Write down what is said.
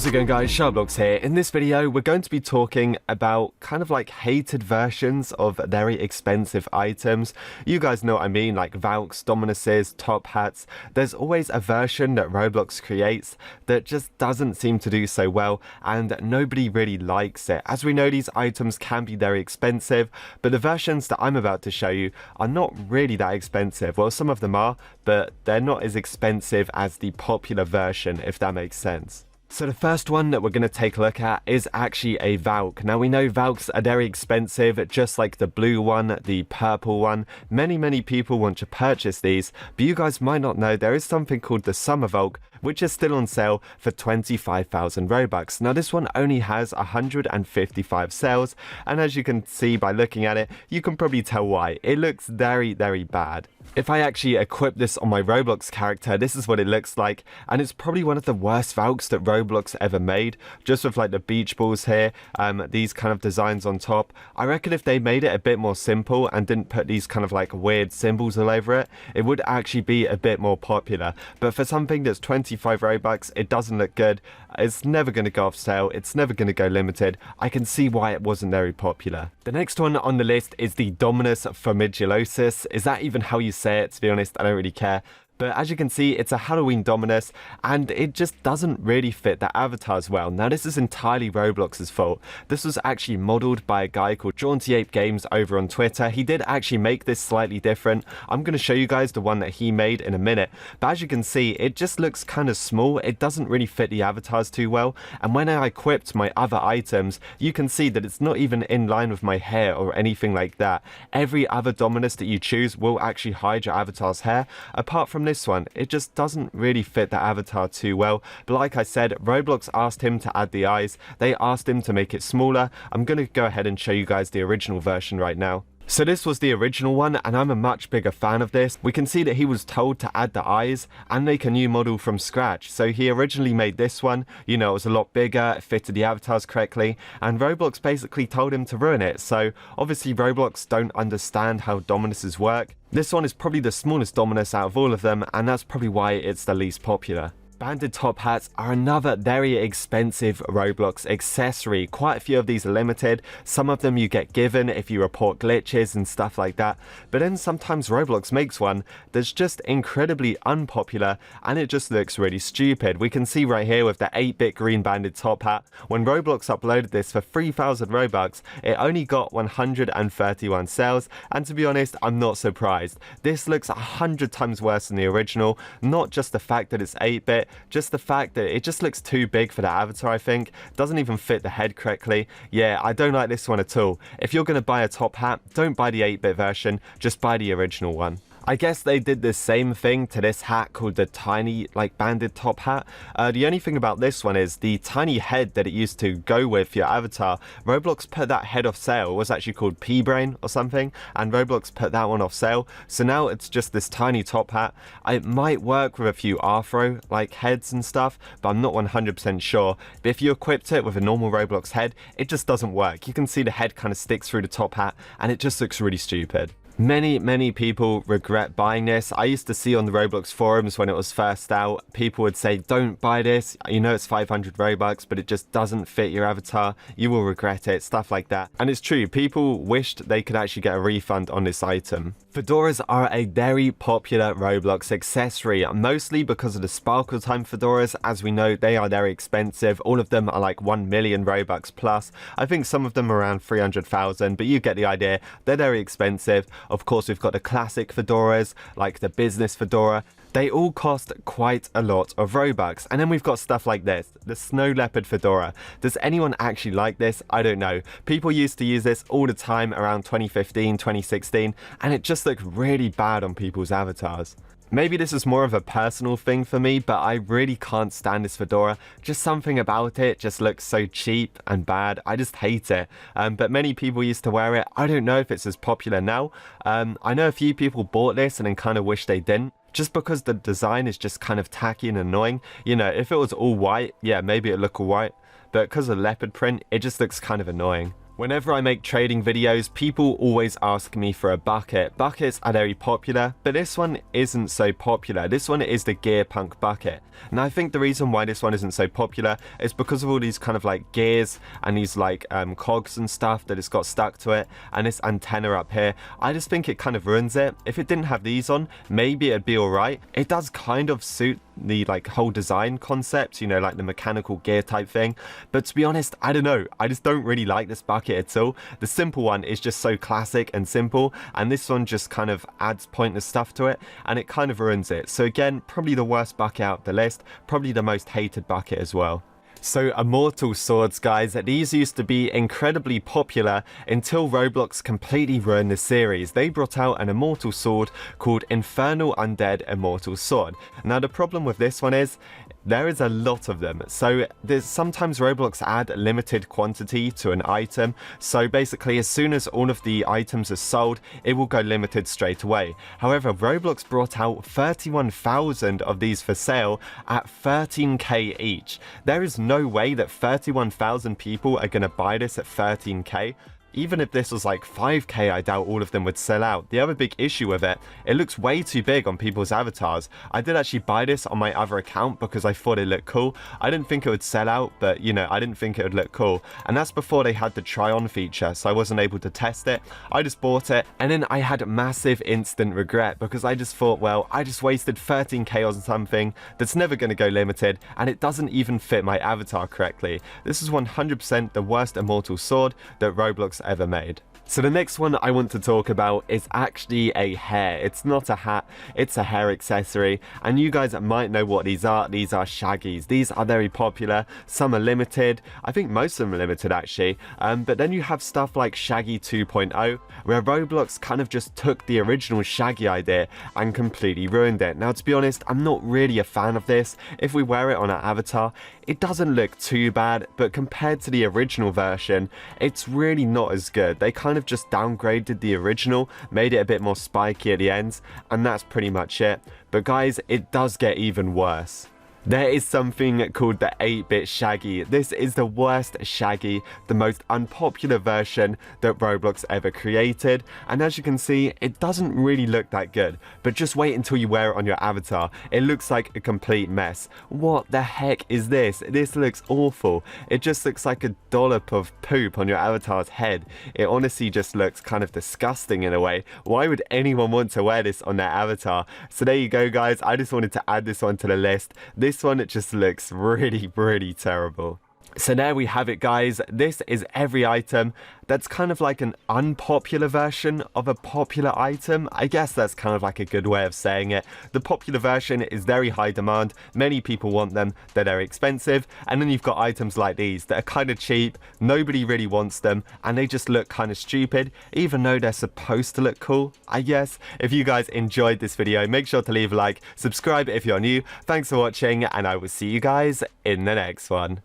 How's it going, guys? SharkBlox here. In this video, we're going to be talking about kind of like hated versions of very expensive items. You guys know what I mean, like Valks, Dominuses, top hats. There's always a version that Roblox creates that just doesn't seem to do so well, and nobody really likes it. As we know, these items can be very expensive, but the versions that I'm about to show you are not really that expensive. Well, some of them are, but they're not as expensive as the popular version, if that makes sense. So the first one that we're going to take a look at is actually a Valk. Now we know Valks are very expensive, just like the blue one, the purple one. Many people want to purchase these, but you guys might not know there is something called the Summervolk, which is still on sale for 25,000 Robux. Now this one only has 155 sales, and as you can see by looking at it, you can probably tell why. It looks very bad. If I actually equip this on my Roblox character, this is what it looks like, and it's probably one of the worst Valks that Roblox ever made, just with like the beach balls here, these kind of designs on top. I reckon if they made it a bit more simple and didn't put these kind of like weird symbols all over it, it would actually be a bit more popular. But for something that's 25 Robux, it doesn't look good. It's never going to go off sale. It's never going to go limited. I can see why it wasn't very popular. The next one on the list is the Dominus Formidulosis. Is that even how you say it? To be honest, I don't really care. But as you can see, it's a Halloween Dominus, and it just doesn't really fit the avatars well. Now, this is entirely Roblox's fault. This was actually modeled by a guy called Jaunty Ape Games over on Twitter. He did actually make this slightly different. I'm going to show you guys the one that he made in a minute. But as you can see, it just looks kind of small. It doesn't really fit the avatars too well. And when I equipped my other items, you can see that it's not even in line with my hair or anything like that. Every other Dominus that you choose will actually hide your avatar's hair. Apart from this one, it just doesn't really fit the avatar too well. But like I said, Roblox asked him to add the eyes. They asked him to make it smaller. I'm going to go ahead and show you guys the original version right now. So this was the original one, and I'm a much bigger fan of this. We can see that he was told to add the eyes and make a new model from scratch. So he originally made this one, you know, it was a lot bigger, it fitted the avatars correctly, and Roblox basically told him to ruin it. So obviously Roblox don't understand how Dominuses work. This one is probably the smallest Dominus out of all of them, and that's probably why it's the least popular. Banded top hats are another very expensive Roblox accessory. Quite a few of these are limited. Some of them you get given if you report glitches and stuff like that. But then sometimes Roblox makes one that's just incredibly unpopular, and it just looks really stupid. We can see right here with the 8-bit green banded top hat. When Roblox uploaded this for 3,000 Robux, it only got 131 sales. And to be honest, I'm not surprised. This looks 100 times worse than the original. Not just the fact that it's 8-bit, just the fact that it just looks too big for the avatar, I think. Doesn't even fit the head correctly. Yeah, I don't like this one at all. If you're going to buy a top hat, don't buy the 8-bit version, just buy the original one. I guess they did the same thing to this hat called the tiny, like, banded top hat. The only thing about this one is the tiny head that it used to go with your avatar. Roblox put that head off sale. It was actually called P-Brain or something, and Roblox put that one off sale. So now it's just this tiny top hat. It might work with a few Afro, like, heads and stuff, but I'm not 100% sure. But if you equipped it with a normal Roblox head, it just doesn't work. You can see the head kind of sticks through the top hat, and it just looks really stupid. Many people regret buying this. I used to see on the Roblox forums when it was first out, people would say, don't buy this, you know it's 500 Robux, but it just doesn't fit your avatar, you will regret it, stuff like that. And it's true, people wished they could actually get a refund on this item. Fedoras are a very popular Roblox accessory, mostly because of the sparkle time fedoras. As we know, they are very expensive. All of them are like 1 million Robux plus. I think some of them are around 300,000, but you get the idea. They're very expensive. Of course, we've got the classic fedoras, like the business fedora. They all cost quite a lot of Robux. And then we've got stuff like this, the snow leopard fedora. Does anyone actually like this? I don't know. People used to use this all the time around 2015, 2016, and it just looked really bad on people's avatars. Maybe this is more of a personal thing for me, but I really can't stand this fedora. Just something about it just looks so cheap and bad. I just hate it. But many people used to wear it. I don't know if it's as popular now. I know a few people bought this and then kind of wish they didn't. Just because the design is just kind of tacky and annoying. You know, if it was all white, yeah, maybe it'd look all white. But because of leopard print, it just looks kind of annoying. Whenever I make trading videos, people always ask me for a bucket. Buckets are very popular, but this one isn't so popular. This one is the Gear Punk bucket. And I think the reason why this one isn't so popular is because of all these kind of like gears and these like cogs and stuff that it's got stuck to it, and this antenna up here. I just think it kind of ruins it. If it didn't have these on, maybe it'd be alright. It does kind of suit the like whole design concept, you know, like the mechanical gear type thing, but to be honest, I don't know, I just don't really like this bucket at all. The simple one is just so classic and simple, and this one just kind of adds pointless stuff to it, and it kind of ruins it. So again, probably the worst bucket out of the list, probably the most hated bucket as well. So Immortal Swords, guys, these used to be incredibly popular until Roblox completely ruined the series. They brought out an Immortal Sword called Infernal Undead Immortal Sword. Now the problem with this one is there is a lot of them, so there's sometimes Roblox add limited quantity to an item, so basically as soon as all of the items are sold, it will go limited straight away. However, Roblox brought out 31,000 of these for sale at 13k each. There is no way that 31,000 people are going to buy this at 13k. Even if this was like 5k, I doubt all of them would sell out. The other big issue with it, it looks way too big on people's avatars. I did actually buy this on my other account because I thought it looked cool. I didn't think it would sell out, but you know, I didn't think it would look cool. And that's before they had the try-on feature, so I wasn't able to test it. I just bought it, and then I had massive instant regret because I just thought, well, I just wasted 13k on something that's never going to go limited, and it doesn't even fit my avatar correctly. This is 100% the worst Immortal Sword that Roblox ever made. So the next one I want to talk about is actually a hair. It's not a hat, it's a hair accessory, and you guys might know what these are. These are Shaggies. These are very popular. Some are limited. I think most of them are limited actually, but then you have stuff like Shaggy 2.0 where Roblox kind of just took the original Shaggy idea and completely ruined it. Now to be honest, I'm not really a fan of this. If we wear it on our avatar, it doesn't look too bad, but compared to the original version, it's really not as good. They kind of just downgraded the original, made it a bit more spiky at the ends, and that's pretty much it. But guys, it does get even worse. There is something called the 8-bit Shaggy. This is the worst Shaggy, the most unpopular version that Roblox ever created. And as you can see, it doesn't really look that good. But just wait until you wear it on your avatar. It looks like a complete mess. What the heck is this? This looks awful. It just looks like a dollop of poop on your avatar's head. It honestly just looks kind of disgusting in a way. Why would anyone want to wear this on their avatar? So there you go, guys. I just wanted to add this one to the list. This one, it just looks really terrible. So there we have it, guys. This is every item that's kind of like an unpopular version of a popular item. I guess that's kind of like a good way of saying it. The popular version is very high demand. Many people want them. They're very expensive. And then you've got items like these that are kind of cheap. Nobody really wants them. And they just look kind of stupid, even though they're supposed to look cool, I guess. If you guys enjoyed this video, make sure to leave a like, subscribe if you're new. Thanks for watching, and I will see you guys in the next one.